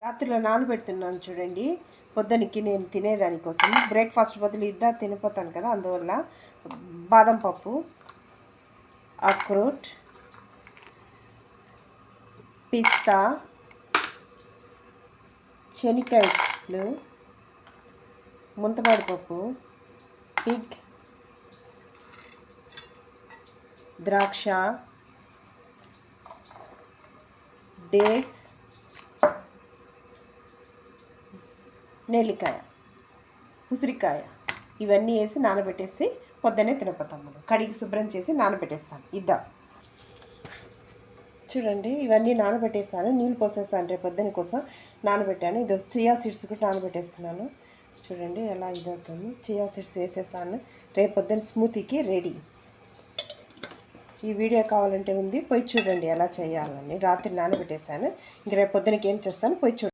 రాత్రిలో నానబెడుతున్నాను చూడండి, పొద్దునకి నేను తినేదానికోసం. బ్రేక్ఫాస్ట్ బదులు ఇద్దా తినిపోతాను కదా, అందువల్ల బాదం పప్పు, అక్రోట్, పిస్తా, శనగకాయలు, ముంతమాడి పప్పు, పిగ్, ద్రాక్ష, డేట్స్, నెల్లికాయ, ఉసిరికాయ ఇవన్నీ వేసి నానబెట్టేసి పొద్దున్నే తినపోతాం. మనం కడిగి శుభ్రం చేసి నానబెట్టేస్తాను. ఇద్దాం చూడండి, ఇవన్నీ నానబెట్టేస్తాను, నీళ్ళు పోసేస్తాను. రేపు పొద్దున కోసం నానబెట్టాను. ఇది చియా సీడ్స్ కూడా నానబెట్టేస్తున్నాను. చూడండి ఎలా ఇదవుతుంది. చియా సీడ్స్ వేసేసాను. రేపు పొద్దున స్మూతీకి రెడీ. ఈ వీడియో కావాలంటే ఉంది, పోయి చూడండి ఎలా చేయాలని. రాత్రి నానబెట్టేసాను. ఇంక రేపు పొద్దునకి ఏం చేస్తాను పోయి చూడండి.